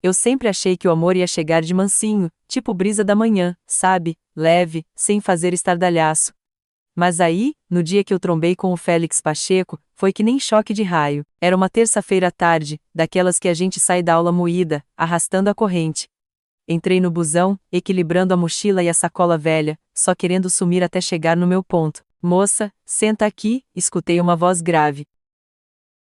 Eu sempre achei que o amor ia chegar de mansinho, tipo brisa da manhã, sabe, leve, sem fazer estardalhaço. Mas aí, no dia que eu trombei com o Félix Pacheco, foi que nem choque de raio. Era uma terça-feira à tarde, daquelas que a gente sai da aula moída, arrastando a corrente. Entrei no busão, equilibrando a mochila e a sacola velha, só querendo sumir até chegar no meu ponto. Moça, senta aqui, escutei uma voz grave.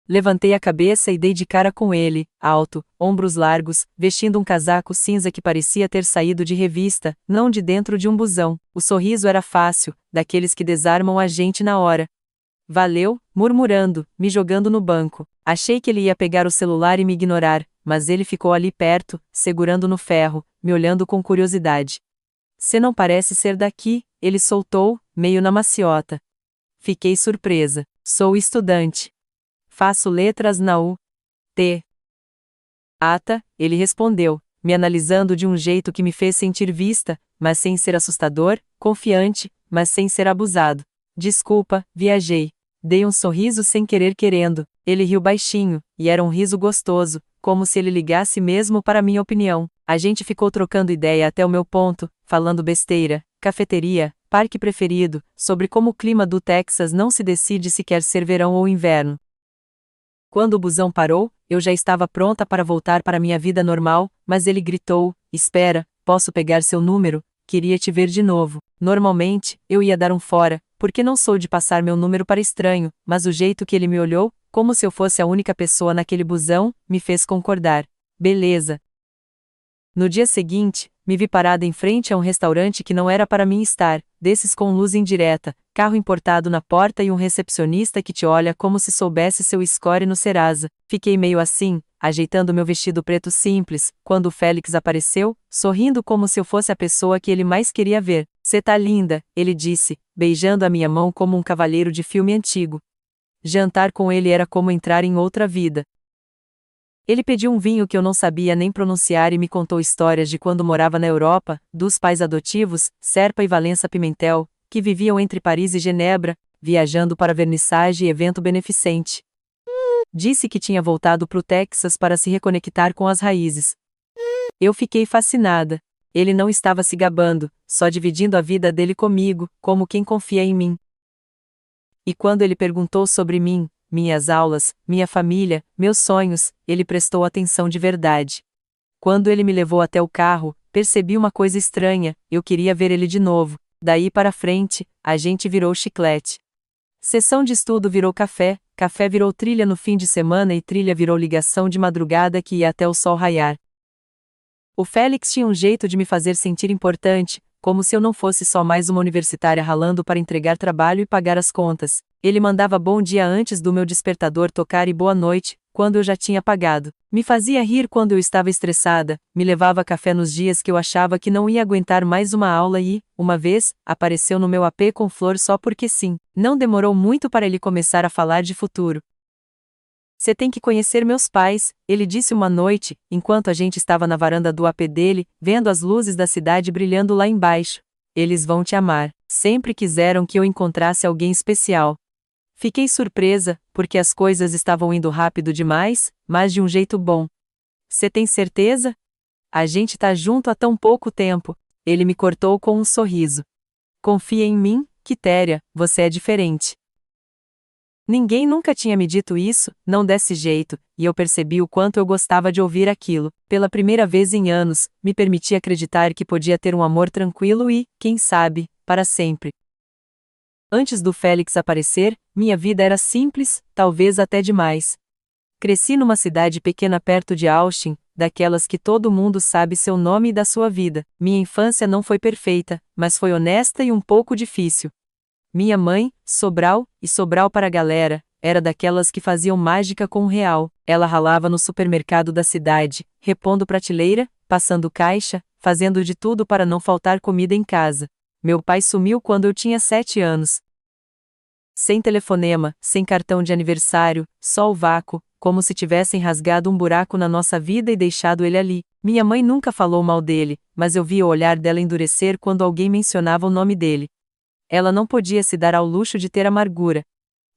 Levantei a cabeça e dei de cara com ele, alto, ombros largos, vestindo um casaco cinza que parecia ter saído de revista, não de dentro de um busão. O sorriso era fácil, daqueles que desarmam a gente na hora. Valeu, murmurando, me jogando no banco. Achei que ele ia pegar o celular e me ignorar, mas ele ficou ali perto, segurando no ferro, me olhando com curiosidade. Cê não parece ser daqui, ele soltou, meio na maciota. Fiquei surpresa. Sou estudante. Faço letras na UT. Ata, ele respondeu, me analisando de um jeito que me fez sentir vista, mas sem ser assustador, confiante, mas sem ser abusado. Desculpa, viajei. Dei um sorriso sem querer querendo. Ele riu baixinho, e era um riso gostoso, como se ele ligasse mesmo para minha opinião. A gente ficou trocando ideia até o meu ponto, falando besteira, cafeteria, parque preferido, sobre como o clima do Texas não se decide se quer ser verão ou inverno. Quando o busão parou, eu já estava pronta para voltar para minha vida normal, mas ele gritou, espera, posso pegar seu número? Queria te ver de novo. Normalmente, eu ia dar um fora, porque não sou de passar meu número para estranho, mas o jeito que ele me olhou, como se eu fosse a única pessoa naquele busão, me fez concordar. Beleza. No dia seguinte, me vi parada em frente a um restaurante que não era para mim estar, desses com luz indireta, carro importado na porta e um recepcionista que te olha como se soubesse seu score no Serasa. Fiquei meio assim, ajeitando meu vestido preto simples, quando o Félix apareceu, sorrindo como se eu fosse a pessoa que ele mais queria ver. Cê tá linda, ele disse, beijando a minha mão como um cavalheiro de filme antigo. Jantar com ele era como entrar em outra vida. Ele pediu um vinho que eu não sabia nem pronunciar e me contou histórias de quando morava na Europa, dos pais adotivos, Serpa e Valença Pimentel, que viviam entre Paris e Genebra, viajando para vernissage e evento beneficente. Disse que tinha voltado pro Texas para se reconectar com as raízes. Eu fiquei fascinada. Ele não estava se gabando, só dividindo a vida dele comigo, como quem confia em mim. E quando ele perguntou sobre mim, minhas aulas, minha família, meus sonhos, ele prestou atenção de verdade. Quando ele me levou até o carro, percebi uma coisa estranha, eu queria ver ele de novo. Daí para frente, a gente virou chiclete. Sessão de estudo virou café, café virou trilha no fim de semana e trilha virou ligação de madrugada que ia até o sol raiar. O Félix tinha um jeito de me fazer sentir importante, como se eu não fosse só mais uma universitária ralando para entregar trabalho e pagar as contas. Ele mandava bom dia antes do meu despertador tocar e boa noite, quando eu já tinha pagado. Me fazia rir quando eu estava estressada, me levava café nos dias que eu achava que não ia aguentar mais uma aula e, uma vez, apareceu no meu AP com flor só porque sim. Não demorou muito para ele começar a falar de futuro. Você tem que conhecer meus pais, ele disse uma noite, enquanto a gente estava na varanda do AP dele, vendo as luzes da cidade brilhando lá embaixo. Eles vão te amar. Sempre quiseram que eu encontrasse alguém especial. Fiquei surpresa, porque as coisas estavam indo rápido demais, mas de um jeito bom. Você tem certeza? A gente tá junto há tão pouco tempo. Ele me cortou com um sorriso. Confia em mim, Quitéria, você é diferente. Ninguém nunca tinha me dito isso, não desse jeito, e eu percebi o quanto eu gostava de ouvir aquilo. Pela primeira vez em anos, me permiti acreditar que podia ter um amor tranquilo e, quem sabe, para sempre. Antes do Félix aparecer, minha vida era simples, talvez até demais. Cresci numa cidade pequena perto de Austin, daquelas que todo mundo sabe seu nome e da sua vida. Minha infância não foi perfeita, mas foi honesta e um pouco difícil. Minha mãe, Sobral, e Sobral para a galera, era daquelas que faziam mágica com o real. Ela ralava no supermercado da cidade, repondo prateleira, passando caixa, fazendo de tudo para não faltar comida em casa. Meu pai sumiu quando eu tinha 7 anos. Sem telefonema, sem cartão de aniversário, só o vácuo, como se tivessem rasgado um buraco na nossa vida e deixado ele ali. Minha mãe nunca falou mal dele, mas eu via o olhar dela endurecer quando alguém mencionava o nome dele. Ela não podia se dar ao luxo de ter amargura.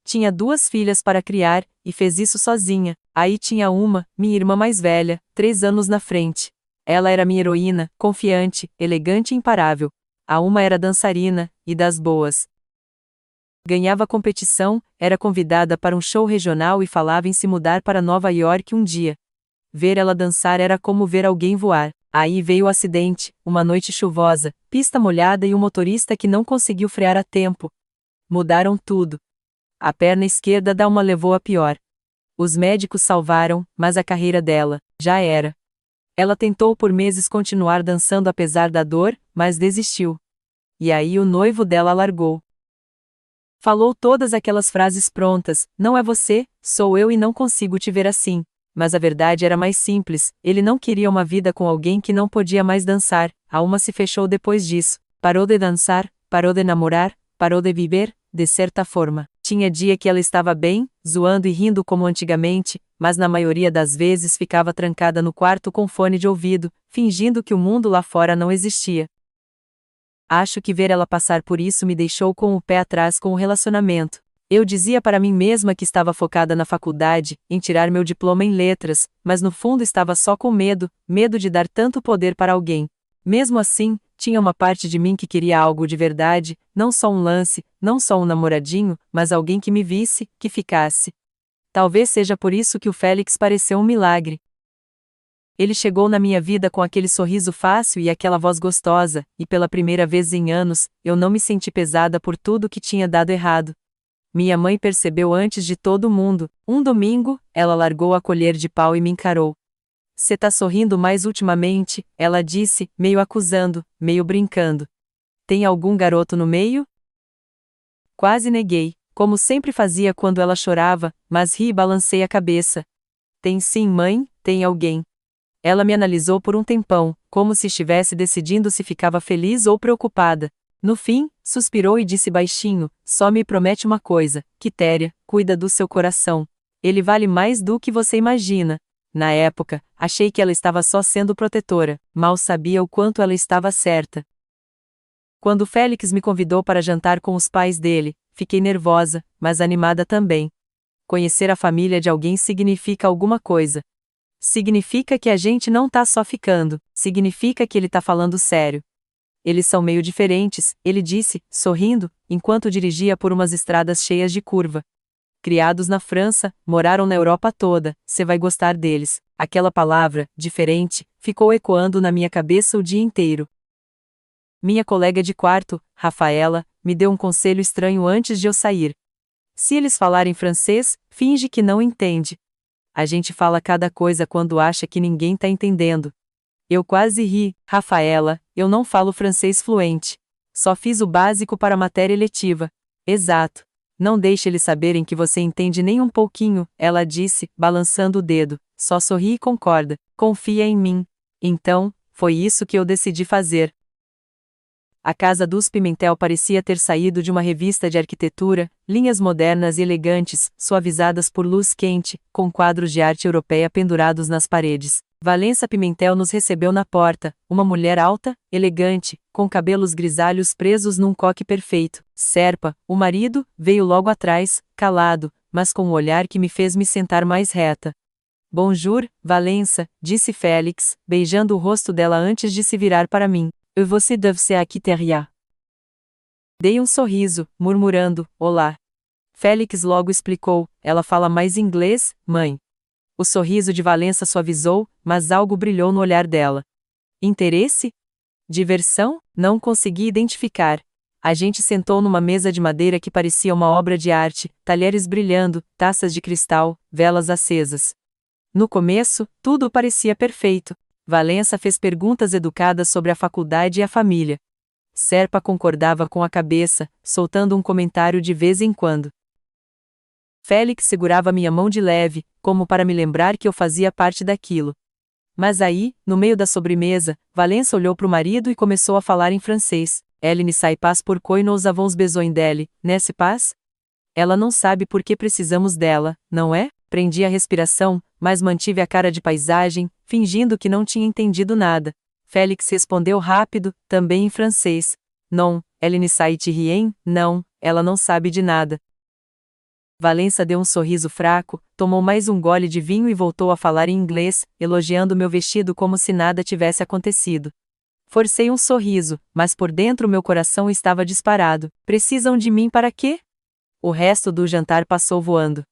Tinha 2 filhas para criar, e fez isso sozinha. Aí tinha uma, minha irmã mais velha, 3 anos na frente. Ela era minha heroína, confiante, elegante e imparável. A uma era dançarina, e das boas. Ganhava competição, era convidada para um show regional e falava em se mudar para Nova York um dia. Ver ela dançar era como ver alguém voar. Aí veio o acidente, uma noite chuvosa, pista molhada e um motorista que não conseguiu frear a tempo. Mudaram tudo. A perna esquerda da uma levou a pior. Os médicos salvaram, mas a carreira dela, já era. Ela tentou por meses continuar dançando apesar da dor, mas desistiu. E aí o noivo dela a largou. Falou todas aquelas frases prontas: não é você, sou eu e não consigo te ver assim. Mas a verdade era mais simples, ele não queria uma vida com alguém que não podia mais dançar. A uma se fechou depois disso. Parou de dançar, parou de namorar, parou de viver, de certa forma. Tinha dia que ela estava bem, zoando e rindo como antigamente, mas na maioria das vezes ficava trancada no quarto com fone de ouvido, fingindo que o mundo lá fora não existia. Acho que ver ela passar por isso me deixou com o pé atrás com o relacionamento. Eu dizia para mim mesma que estava focada na faculdade, em tirar meu diploma em letras, mas no fundo estava só com medo, medo de dar tanto poder para alguém. Mesmo assim, tinha uma parte de mim que queria algo de verdade, não só um lance, não só um namoradinho, mas alguém que me visse, que ficasse. Talvez seja por isso que o Félix pareceu um milagre. Ele chegou na minha vida com aquele sorriso fácil e aquela voz gostosa, e pela primeira vez em anos, eu não me senti pesada por tudo que tinha dado errado. Minha mãe percebeu antes de todo mundo. Um domingo, ela largou a colher de pau e me encarou. "Cê tá sorrindo mais ultimamente?" ela disse, meio acusando, meio brincando. "Tem algum garoto no meio?" Quase neguei, como sempre fazia quando ela chorava, mas ri e balancei a cabeça. "Tem sim, mãe, tem alguém." Ela me analisou por um tempão, como se estivesse decidindo se ficava feliz ou preocupada. No fim, suspirou e disse baixinho: "Só me promete uma coisa, Quitéria, cuida do seu coração. Ele vale mais do que você imagina." Na época, achei que ela estava só sendo protetora, mal sabia o quanto ela estava certa. Quando Félix me convidou para jantar com os pais dele, fiquei nervosa, mas animada também. Conhecer a família de alguém significa alguma coisa. Significa que a gente não tá só ficando, significa que ele tá falando sério. "Eles são meio diferentes", ele disse, sorrindo, enquanto dirigia por umas estradas cheias de curva. "Criados na França, moraram na Europa toda, cê vai gostar deles." Aquela palavra, diferente, ficou ecoando na minha cabeça o dia inteiro. Minha colega de quarto, Rafaela, me deu um conselho estranho antes de eu sair. "Se eles falarem francês, finge que não entende. A gente fala cada coisa quando acha que ninguém tá entendendo." Eu quase ri. "Rafaela, eu não falo francês fluente. Só fiz o básico para a matéria eletiva." "Exato. Não deixe eles saberem que você entende nem um pouquinho", ela disse, balançando o dedo. "Só sorri e concorda. Confia em mim." Então, foi isso que eu decidi fazer. A casa dos Pimentel parecia ter saído de uma revista de arquitetura, linhas modernas e elegantes, suavizadas por luz quente, com quadros de arte europeia pendurados nas paredes. Valença Pimentel nos recebeu na porta, uma mulher alta, elegante, com cabelos grisalhos presos num coque perfeito. Serpa, o marido, veio logo atrás, calado, mas com um olhar que me fez me sentar mais reta. "Bonjour, Valença", disse Félix, beijando o rosto dela antes de se virar para mim. "Você deve ser a Quitéria." Dei um sorriso, murmurando: "Olá." Félix logo explicou: "Ela fala mais inglês, mãe." O sorriso de Valença suavizou, mas algo brilhou no olhar dela. Interesse? Diversão? Não consegui identificar. A gente sentou numa mesa de madeira que parecia uma obra de arte, talheres brilhando, taças de cristal, velas acesas. No começo, tudo parecia perfeito. Valença fez perguntas educadas sobre a faculdade e a família. Serpa concordava com a cabeça, soltando um comentário de vez em quando. Félix segurava minha mão de leve, como para me lembrar que eu fazia parte daquilo. Mas aí, no meio da sobremesa, Valença olhou para o marido e começou a falar em francês. "Elle ne sait pas pourquoi nous avons besoin d'elle, n'est-ce pas?" Ela não sabe por que precisamos dela, não é? Prendi a respiração, mas mantive a cara de paisagem, fingindo que não tinha entendido nada. Félix respondeu rápido, também em francês. "Non, elle ne sait rien, não, ela não sabe de nada." Valença deu um sorriso fraco, tomou mais um gole de vinho e voltou a falar em inglês, elogiando meu vestido como se nada tivesse acontecido. Forcei um sorriso, mas por dentro meu coração estava disparado. Precisam de mim para quê? O resto do jantar passou voando.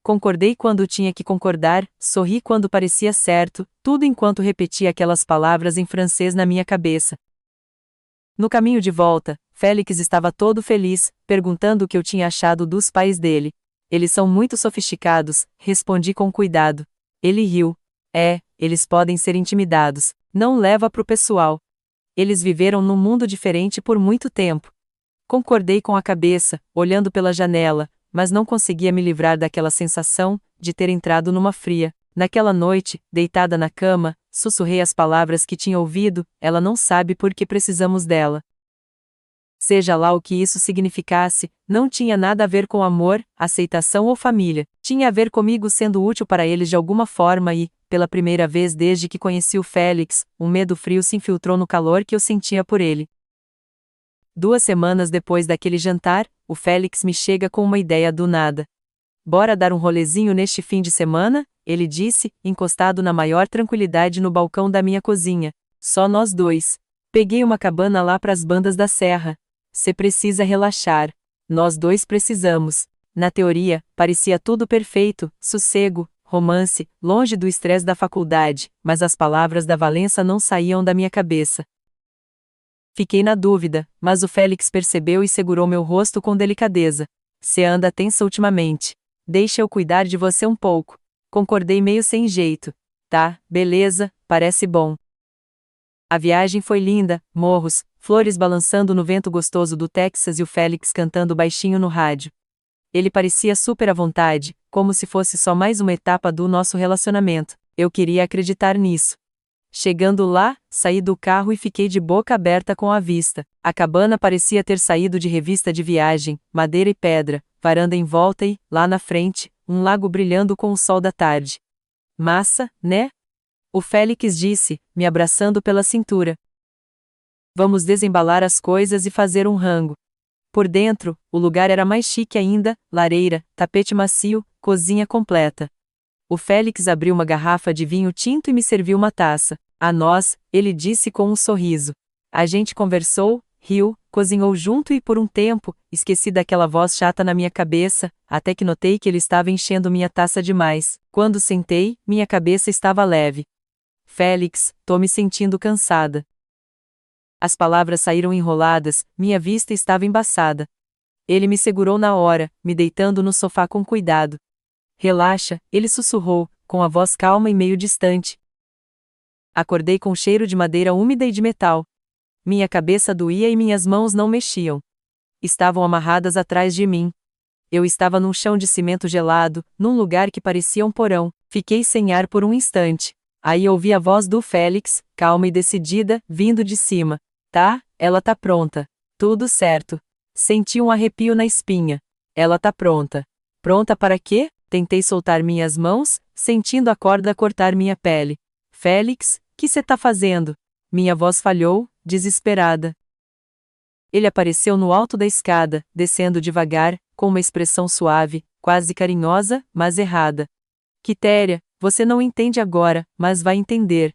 Concordei quando tinha que concordar, sorri quando parecia certo, tudo enquanto repetia aquelas palavras em francês na minha cabeça. No caminho de volta, Félix estava todo feliz, perguntando o que eu tinha achado dos pais dele. Eles são muito sofisticados, respondi com cuidado. Ele riu. Eles podem ser intimidados. Não leva pro pessoal. Eles viveram num mundo diferente por muito tempo. Concordei com a cabeça, olhando pela janela, mas não conseguia me livrar daquela sensação de ter entrado numa fria. Naquela noite, deitada na cama, sussurrei as palavras que tinha ouvido, ela não sabe por que precisamos dela. Seja lá o que isso significasse, não tinha nada a ver com amor, aceitação ou família. Tinha a ver comigo sendo útil para eles de alguma forma e, pela primeira vez desde que conheci o Félix, um medo frio se infiltrou no calor que eu sentia por ele. 2 semanas depois daquele jantar, o Félix me chega com uma ideia do nada. Bora dar um rolezinho neste fim de semana? Ele disse, encostado na maior tranquilidade no balcão da minha cozinha. Só nós dois. Peguei uma cabana lá pras bandas da serra. Cê precisa relaxar. Nós dois precisamos. Na teoria, parecia tudo perfeito, sossego, romance, longe do estresse da faculdade, mas as palavras da Valença não saíam da minha cabeça. Fiquei na dúvida, mas o Félix percebeu e segurou meu rosto com delicadeza. Cê anda tensa ultimamente. Deixa eu cuidar de você um pouco. Concordei meio sem jeito. Tá, beleza, parece bom. A viagem foi linda, morros, flores balançando no vento gostoso do Texas e o Félix cantando baixinho no rádio. Ele parecia super à vontade, como se fosse só mais uma etapa do nosso relacionamento. Eu queria acreditar nisso. Chegando lá, saí do carro e fiquei de boca aberta com a vista. A cabana parecia ter saído de revista de viagem, madeira e pedra, varanda em volta e, lá na frente, um lago brilhando com o sol da tarde. Massa, né? O Félix disse, me abraçando pela cintura. Vamos desembalar as coisas e fazer um rango. Por dentro, o lugar era mais chique ainda, lareira, tapete macio, cozinha completa. O Félix abriu uma garrafa de vinho tinto e me serviu uma taça. A nós, ele disse com um sorriso. A gente conversou, riu, cozinhou junto e por um tempo, esqueci daquela voz chata na minha cabeça, até que notei que ele estava enchendo minha taça demais. Quando sentei, minha cabeça estava leve. Félix, tô me sentindo cansada. As palavras saíram enroladas, minha vista estava embaçada. Ele me segurou na hora, me deitando no sofá com cuidado. Relaxa, ele sussurrou, com a voz calma e meio distante. Acordei com cheiro de madeira úmida e de metal. Minha cabeça doía e minhas mãos não mexiam. Estavam amarradas atrás de mim. Eu estava num chão de cimento gelado, num lugar que parecia um porão. Fiquei sem ar por um instante. Aí ouvi a voz do Félix, calma e decidida, vindo de cima. Tá, ela tá pronta. Tudo certo. Senti um arrepio na espinha. Ela tá pronta. Pronta para quê? Tentei soltar minhas mãos, sentindo a corda cortar minha pele. Félix, que cê tá fazendo? Minha voz falhou, desesperada. Ele apareceu no alto da escada, descendo devagar, com uma expressão suave, quase carinhosa, mas errada. Quitéria, você não entende agora, mas vai entender.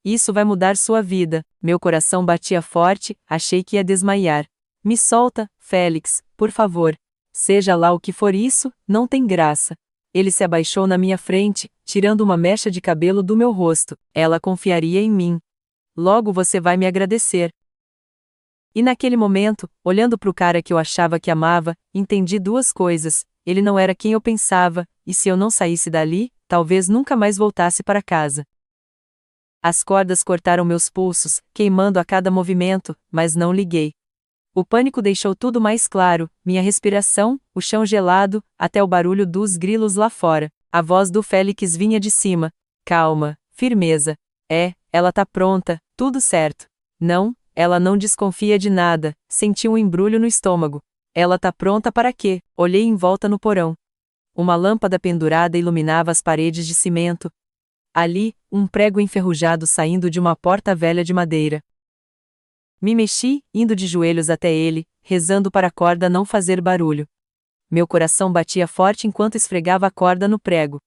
Isso vai mudar sua vida. Meu coração batia forte, achei que ia desmaiar. Me solta, Félix, por favor. Seja lá o que for isso, não tem graça. Ele se abaixou na minha frente, tirando uma mecha de cabelo do meu rosto. Ela confiaria em mim. Logo você vai me agradecer. E naquele momento, olhando para o cara que eu achava que amava, entendi 2 coisas. Ele não era quem eu pensava, e se eu não saísse dali, talvez nunca mais voltasse para casa. As cordas cortaram meus pulsos, queimando a cada movimento, mas não liguei. O pânico deixou tudo mais claro, minha respiração, o chão gelado, até o barulho dos grilos lá fora. A voz do Félix vinha de cima. Calma, firmeza. Ela tá pronta, tudo certo. Não, ela não desconfia de nada, senti um embrulho no estômago. Ela tá pronta para quê? Olhei em volta no porão. Uma lâmpada pendurada iluminava as paredes de cimento. Ali, um prego enferrujado saindo de uma porta velha de madeira. Me mexi, indo de joelhos até ele, rezando para a corda não fazer barulho. Meu coração batia forte enquanto esfregava a corda no prego.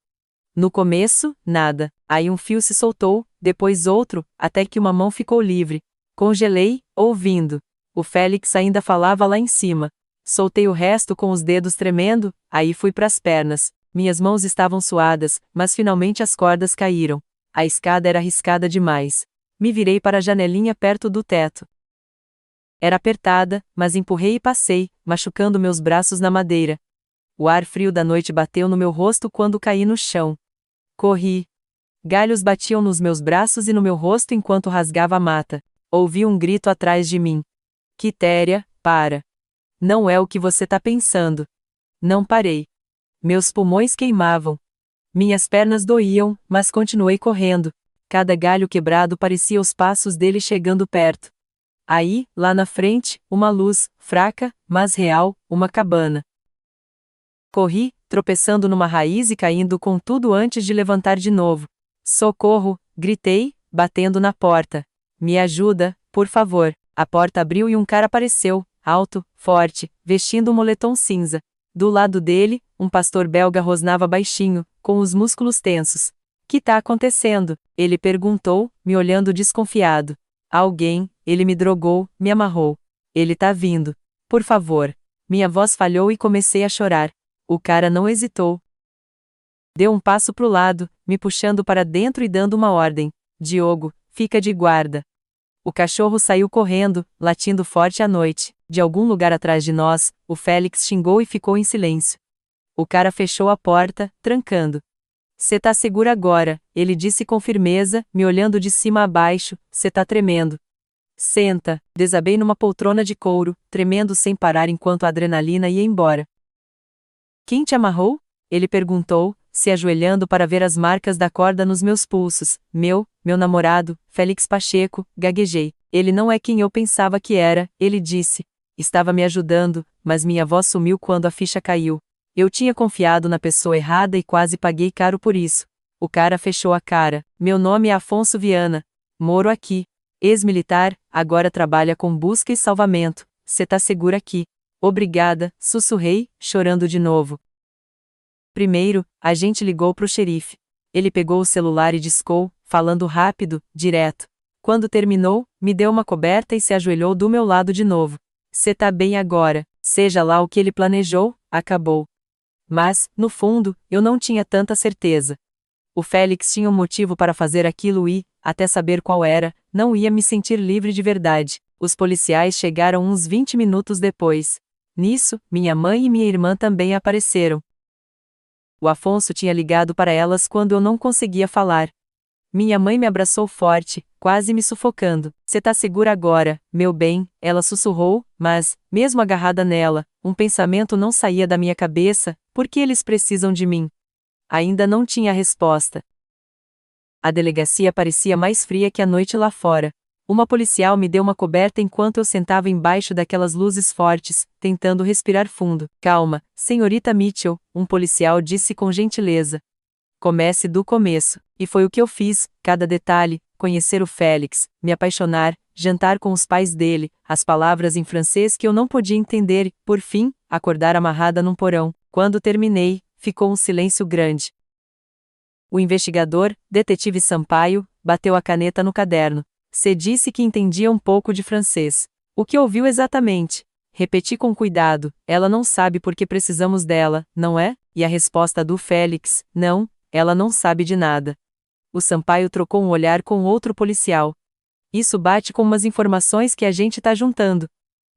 No começo, nada. Aí um fio se soltou, depois outro, até que uma mão ficou livre. Congelei, ouvindo. O Félix ainda falava lá em cima. Soltei o resto com os dedos tremendo, aí fui pras pernas. Minhas mãos estavam suadas, mas finalmente as cordas caíram. A escada era arriscada demais. Me virei para a janelinha perto do teto. Era apertada, mas empurrei e passei, machucando meus braços na madeira. O ar frio da noite bateu no meu rosto quando caí no chão. Corri. Galhos batiam nos meus braços e no meu rosto enquanto rasgava a mata. Ouvi um grito atrás de mim. Quitéria, para. Não é o que você tá pensando. Não parei. Meus pulmões queimavam. Minhas pernas doíam, mas continuei correndo. Cada galho quebrado parecia os passos dele chegando perto. Aí, lá na frente, uma luz, fraca, mas real, uma cabana. Corri, tropeçando numa raiz e caindo com tudo antes de levantar de novo. Socorro! Gritei, batendo na porta. Me ajuda, por favor. A porta abriu e um cara apareceu, alto, forte, vestindo um moletom cinza. Do lado dele, um pastor belga rosnava baixinho, com os músculos tensos. Que tá acontecendo? Ele perguntou, me olhando desconfiado. Alguém, ele me drogou, me amarrou. Ele tá vindo. Por favor. Minha voz falhou e comecei a chorar. O cara não hesitou. Deu um passo pro lado, me puxando para dentro e dando uma ordem. Diogo, fica de guarda. O cachorro saiu correndo, latindo forte à noite. De algum lugar atrás de nós, o Félix xingou e ficou em silêncio. O cara fechou a porta, trancando. Cê tá segura agora, ele disse com firmeza, me olhando de cima a baixo, cê tá tremendo. Senta, desabei numa poltrona de couro, tremendo sem parar enquanto a adrenalina ia embora. Quem te amarrou? Ele perguntou, se ajoelhando para ver as marcas da corda nos meus pulsos. Meu namorado, Félix Pacheco, gaguejei. Ele não é quem eu pensava que era, ele disse. Estava me ajudando, mas minha voz sumiu quando a ficha caiu. Eu tinha confiado na pessoa errada e quase paguei caro por isso. O cara fechou a cara. Meu nome é Afonso Viana. Moro aqui. Ex-militar, agora trabalha com busca e salvamento. Cê tá segura aqui. Obrigada, sussurrei, chorando de novo. Primeiro, a gente ligou pro xerife. Ele pegou o celular e discou, falando rápido, direto. Quando terminou, me deu uma coberta e se ajoelhou do meu lado de novo. Cê tá bem agora, seja lá o que ele planejou, acabou. Mas, no fundo, eu não tinha tanta certeza. O Félix tinha um motivo para fazer aquilo e, até saber qual era, não ia me sentir livre de verdade. Os policiais chegaram uns 20 minutos depois. Nisso, minha mãe e minha irmã também apareceram. O Afonso tinha ligado para elas quando eu não conseguia falar. Minha mãe me abraçou forte, quase me sufocando. Cê tá segura agora, meu bem, ela sussurrou, mas, mesmo agarrada nela, um pensamento não saía da minha cabeça: por que eles precisam de mim? Ainda não tinha resposta. A delegacia parecia mais fria que a noite lá fora. Uma policial me deu uma coberta enquanto eu sentava embaixo daquelas luzes fortes, tentando respirar fundo. Calma, senhorita Mitchell, um policial disse com gentileza. Comece do começo. E foi o que eu fiz, cada detalhe, conhecer o Félix, me apaixonar, jantar com os pais dele, as palavras em francês que eu não podia entender e, por fim, acordar amarrada num porão. Quando terminei, ficou um silêncio grande. O investigador, detetive Sampaio, bateu a caneta no caderno. Cê disse que entendia um pouco de francês. O que ouviu exatamente? Repeti com cuidado. Ela não sabe por que precisamos dela, não é? E a resposta do Félix: não, ela não sabe de nada. O Sampaio trocou um olhar com outro policial. Isso bate com umas informações que a gente tá juntando.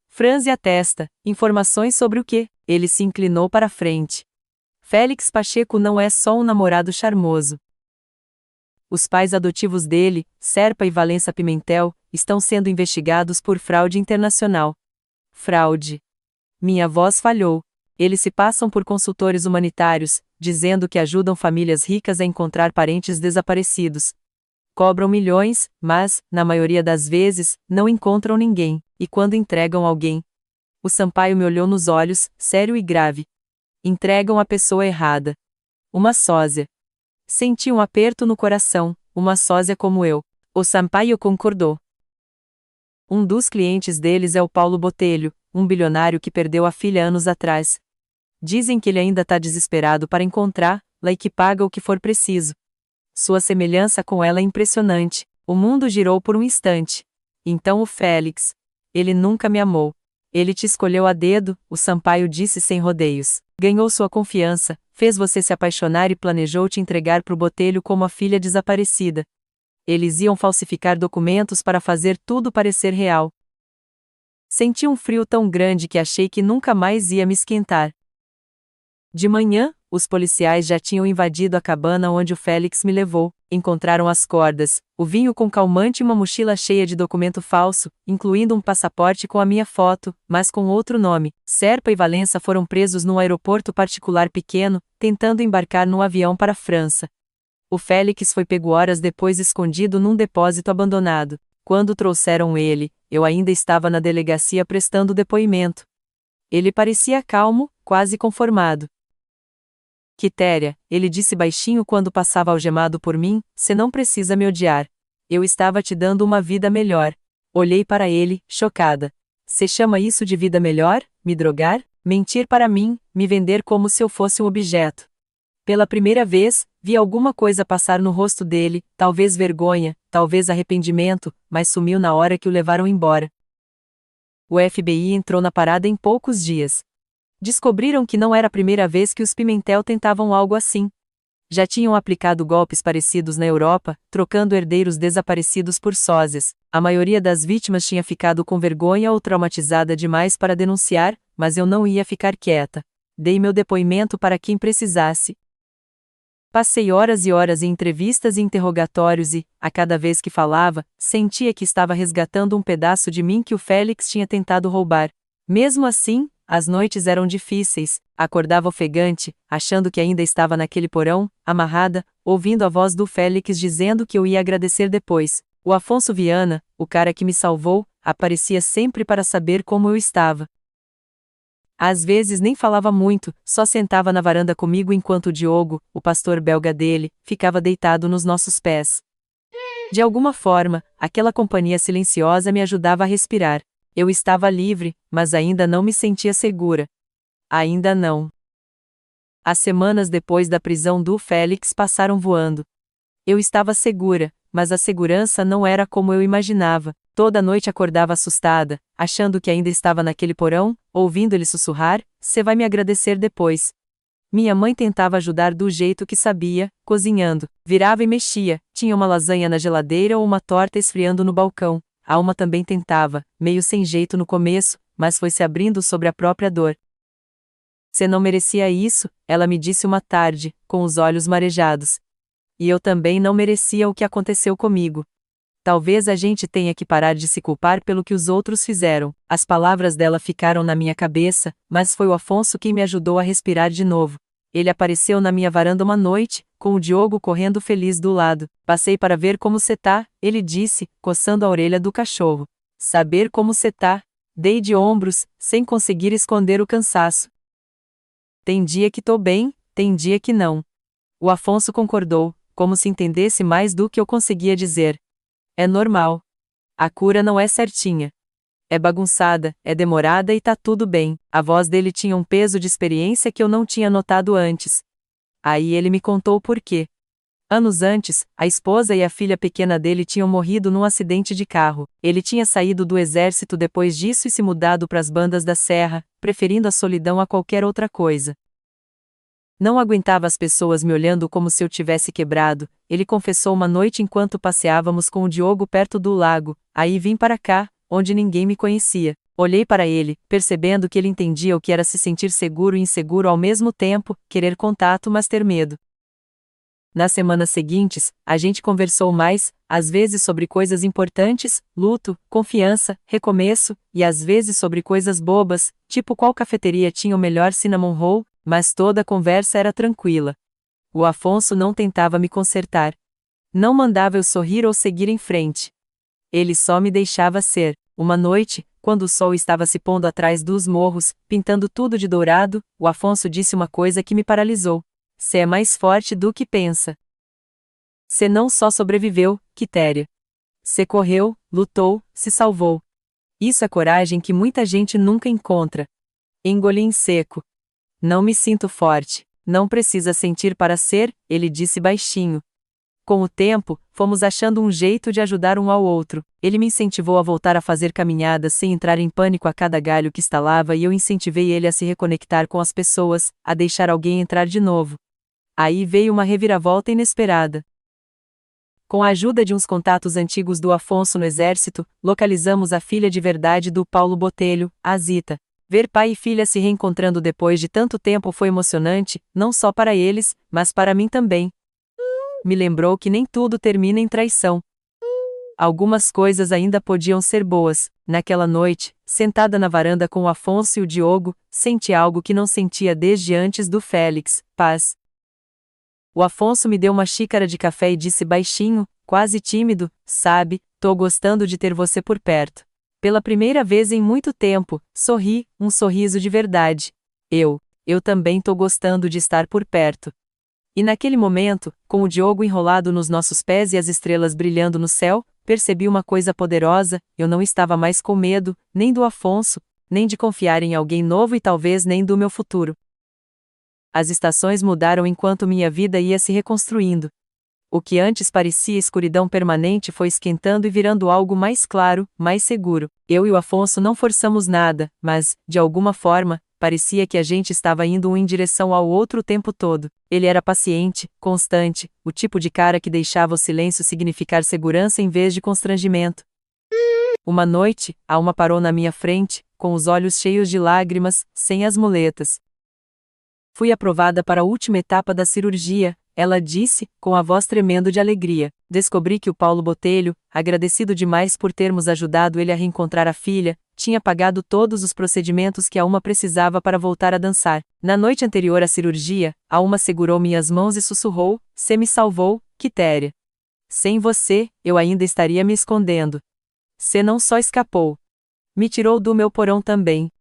Franze a testa. Informações sobre o quê? Ele se inclinou para a frente. Félix Pacheco não é só um namorado charmoso. Os pais adotivos dele, Serpa e Valença Pimentel, estão sendo investigados por fraude internacional. Fraude. Minha voz falhou. Eles se passam por consultores humanitários, dizendo que ajudam famílias ricas a encontrar parentes desaparecidos. Cobram milhões, mas, na maioria das vezes, não encontram ninguém, e quando entregam alguém. O Sampaio me olhou nos olhos, sério e grave. Entregam a pessoa errada. Uma sósia. Senti um aperto no coração, uma sósia como eu. O Sampaio concordou. Um dos clientes deles é o Paulo Botelho, um bilionário que perdeu a filha anos atrás. Dizem que ele ainda tá desesperado para encontrá-la e que paga o que for preciso. Sua semelhança com ela é impressionante. O mundo girou por um instante. Então o Félix. Ele nunca me amou. Ele te escolheu a dedo, o Sampaio disse sem rodeios. Ganhou sua confiança, fez você se apaixonar e planejou te entregar pro Botelho como a filha desaparecida. Eles iam falsificar documentos para fazer tudo parecer real. Senti um frio tão grande que achei que nunca mais ia me esquentar. De manhã, os policiais já tinham invadido a cabana onde o Félix me levou, encontraram as cordas, o vinho com calmante e uma mochila cheia de documento falso, incluindo um passaporte com a minha foto, mas com outro nome. Serpa e Valença foram presos num aeroporto particular pequeno, tentando embarcar num avião para a França. O Félix foi pego horas depois escondido num depósito abandonado. Quando trouxeram ele, eu ainda estava na delegacia prestando depoimento. Ele parecia calmo, quase conformado. Quitéria, ele disse baixinho quando passava algemado por mim, cê não precisa me odiar. Eu estava te dando uma vida melhor. Olhei para ele, chocada. Cê chama isso de vida melhor? Me drogar? Mentir para mim, me vender como se eu fosse um objeto. Pela primeira vez, vi alguma coisa passar no rosto dele, talvez vergonha, talvez arrependimento, mas sumiu na hora que o levaram embora. O FBI entrou na parada em poucos dias. Descobriram que não era a primeira vez que os Pimentel tentavam algo assim. Já tinham aplicado golpes parecidos na Europa, trocando herdeiros desaparecidos por sósias. A maioria das vítimas tinha ficado com vergonha ou traumatizada demais para denunciar, mas eu não ia ficar quieta. Dei meu depoimento para quem precisasse. Passei horas e horas em entrevistas e interrogatórios e, a cada vez que falava, sentia que estava resgatando um pedaço de mim que o Félix tinha tentado roubar. Mesmo assim, as noites eram difíceis, acordava ofegante, achando que ainda estava naquele porão, amarrada, ouvindo a voz do Félix dizendo que eu ia agradecer depois. O Afonso Viana, o cara que me salvou, aparecia sempre para saber como eu estava. Às vezes nem falava muito, só sentava na varanda comigo enquanto o Diogo, o pastor belga dele, ficava deitado nos nossos pés. De alguma forma, aquela companhia silenciosa me ajudava a respirar. Eu estava livre, mas ainda não me sentia segura. Ainda não. As semanas depois da prisão do Félix passaram voando. Eu estava segura, mas a segurança não era como eu imaginava. Toda noite acordava assustada, achando que ainda estava naquele porão, ouvindo ele sussurrar: "Cê vai me agradecer depois." Minha mãe tentava ajudar do jeito que sabia, cozinhando. Virava e mexia, tinha uma lasanha na geladeira ou uma torta esfriando no balcão. A Alma também tentava, meio sem jeito no começo, mas foi se abrindo sobre a própria dor. "Cê não merecia isso", ela me disse uma tarde, com os olhos marejados. E eu também não merecia o que aconteceu comigo. Talvez a gente tenha que parar de se culpar pelo que os outros fizeram. As palavras dela ficaram na minha cabeça, mas foi o Afonso quem me ajudou a respirar de novo. Ele apareceu na minha varanda uma noite, com o Diogo correndo feliz do lado. "Passei para ver como cê tá", ele disse, coçando a orelha do cachorro. "Saber como cê tá." Dei de ombros, sem conseguir esconder o cansaço. "Tem dia que tô bem, tem dia que não." O Afonso concordou, como se entendesse mais do que eu conseguia dizer. "É normal. A cura não é certinha. É bagunçada, é demorada e tá tudo bem." A voz dele tinha um peso de experiência que eu não tinha notado antes. Aí ele me contou o porquê. Anos antes, a esposa e a filha pequena dele tinham morrido num acidente de carro. Ele tinha saído do exército depois disso e se mudado para as bandas da serra, preferindo a solidão a qualquer outra coisa. Não aguentava as pessoas me olhando como se eu tivesse quebrado, ele confessou uma noite enquanto passeávamos com o Diogo perto do lago. "Aí vim para cá, onde ninguém me conhecia." Olhei para ele, percebendo que ele entendia o que era se sentir seguro e inseguro ao mesmo tempo, querer contato mas ter medo. Nas semanas seguintes, a gente conversou mais, às vezes sobre coisas importantes, luto, confiança, recomeço, e às vezes sobre coisas bobas, tipo qual cafeteria tinha o melhor cinnamon roll, mas toda a conversa era tranquila. O Afonso não tentava me consertar. Não mandava eu sorrir ou seguir em frente. Ele só me deixava ser. Uma noite, quando o sol estava se pondo atrás dos morros, pintando tudo de dourado, o Afonso disse uma coisa que me paralisou. "Cê é mais forte do que pensa. Cê não só sobreviveu, Quitéria. Cê correu, lutou, se salvou. Isso é coragem que muita gente nunca encontra." Engoli em seco. Não me sinto forte. Não precisa sentir para ser, ele disse baixinho. Com o tempo, fomos achando um jeito de ajudar um ao outro. Ele me incentivou a voltar a fazer caminhadas sem entrar em pânico a cada galho que estalava e eu incentivei ele a se reconectar com as pessoas, a deixar alguém entrar de novo. Aí veio uma reviravolta inesperada. Com a ajuda de uns contatos antigos do Afonso no exército, localizamos a filha de verdade do Paulo Botelho, a Zita. Ver pai e filha se reencontrando depois de tanto tempo foi emocionante, não só para eles, mas para mim também. Me lembrou que nem tudo termina em traição. Algumas coisas ainda podiam ser boas. Naquela noite, sentada na varanda com o Afonso e o Diogo, senti algo que não sentia desde antes do Félix: paz. O Afonso me deu uma xícara de café e disse baixinho, quase tímido: sabe, tô gostando de ter você por perto. Pela primeira vez em muito tempo, sorri, um sorriso de verdade. Eu também tô gostando de estar por perto. E naquele momento, com o Diogo enrolado nos nossos pés e as estrelas brilhando no céu, percebi uma coisa poderosa: eu não estava mais com medo, nem do Afonso, nem de confiar em alguém novo e talvez nem do meu futuro. As estações mudaram enquanto minha vida ia se reconstruindo. O que antes parecia escuridão permanente foi esquentando e virando algo mais claro, mais seguro. Eu e o Afonso não forçamos nada, mas, de alguma forma, parecia que a gente estava indo um em direção ao outro o tempo todo. Ele era paciente, constante, o tipo de cara que deixava o silêncio significar segurança em vez de constrangimento. Uma noite, a Alma parou na minha frente, com os olhos cheios de lágrimas, sem as muletas. Fui aprovada para a última etapa da cirurgia, ela disse, com a voz tremendo de alegria. Descobri que o Paulo Botelho, agradecido demais por termos ajudado ele a reencontrar a filha, tinha pagado todos os procedimentos que a Alma precisava para voltar a dançar. Na noite anterior à cirurgia, a Alma segurou minhas mãos e sussurrou: "Cê me salvou, Quitéria. Sem você, eu ainda estaria me escondendo. Cê não só escapou. Me tirou do meu porão também."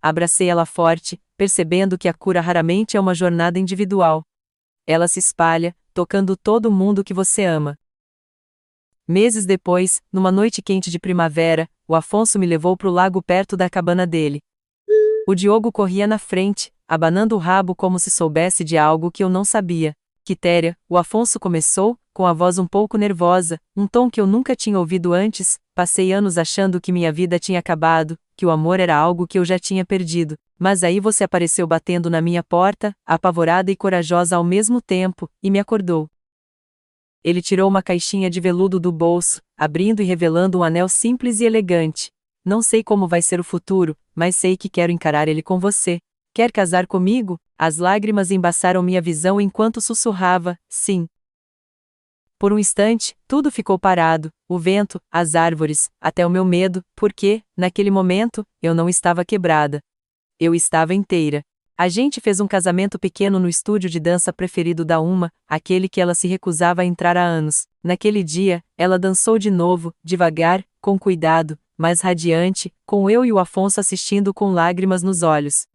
Abracei ela forte, percebendo que a cura raramente é uma jornada individual. Ela se espalha, tocando todo mundo que você ama. Meses depois, numa noite quente de primavera, o Afonso me levou para o lago perto da cabana dele. O Diogo corria na frente, abanando o rabo como se soubesse de algo que eu não sabia. "Quitéria", o Afonso começou, com a voz um pouco nervosa, um tom que eu nunca tinha ouvido antes. Passei anos achando que minha vida tinha acabado, que o amor era algo que eu já tinha perdido. Mas aí você apareceu batendo na minha porta, apavorada e corajosa ao mesmo tempo, e me acordou. Ele tirou uma caixinha de veludo do bolso, abrindo e revelando um anel simples e elegante. "Não sei como vai ser o futuro, mas sei que quero encarar ele com você. Quer casar comigo?" As lágrimas embaçaram minha visão enquanto sussurrava: "Sim." Por um instante, tudo ficou parado, o vento, as árvores, até o meu medo, porque, naquele momento, eu não estava quebrada. Eu estava inteira. A gente fez um casamento pequeno no estúdio de dança preferido da Uma, aquele que ela se recusava a entrar há anos. Naquele dia, ela dançou de novo, devagar, com cuidado, mas radiante, com eu e o Afonso assistindo com lágrimas nos olhos.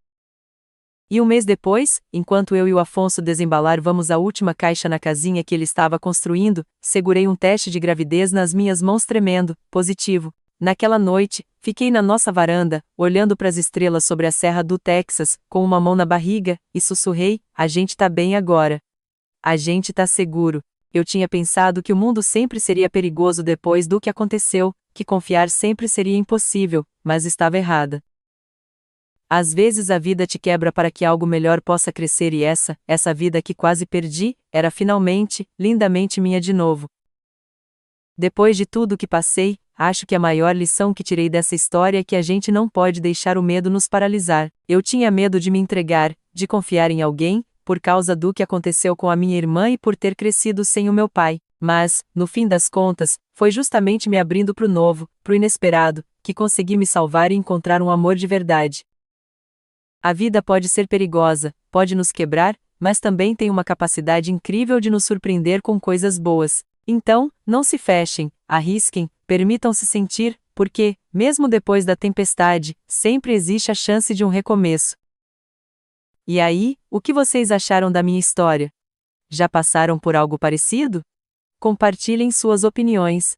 E um mês depois, enquanto eu e o Afonso desembalávamos a última caixa na casinha que ele estava construindo, segurei um teste de gravidez nas minhas mãos tremendo, positivo. Naquela noite, fiquei na nossa varanda, olhando para as estrelas sobre a serra do Texas, com uma mão na barriga, e sussurrei: "A gente tá bem agora. A gente tá seguro." Eu tinha pensado que o mundo sempre seria perigoso depois do que aconteceu, que confiar sempre seria impossível, mas estava errada. Às vezes a vida te quebra para que algo melhor possa crescer e essa vida que quase perdi, era finalmente, lindamente minha de novo. Depois de tudo que passei, acho que a maior lição que tirei dessa história é que a gente não pode deixar o medo nos paralisar. Eu tinha medo de me entregar, de confiar em alguém, por causa do que aconteceu com a minha irmã e por ter crescido sem o meu pai. Mas, no fim das contas, foi justamente me abrindo para o novo, para o inesperado, que consegui me salvar e encontrar um amor de verdade. A vida pode ser perigosa, pode nos quebrar, mas também tem uma capacidade incrível de nos surpreender com coisas boas. Então, não se fechem, arrisquem, permitam-se sentir, porque, mesmo depois da tempestade, sempre existe a chance de um recomeço. E aí, o que vocês acharam da minha história? Já passaram por algo parecido? Compartilhem suas opiniões.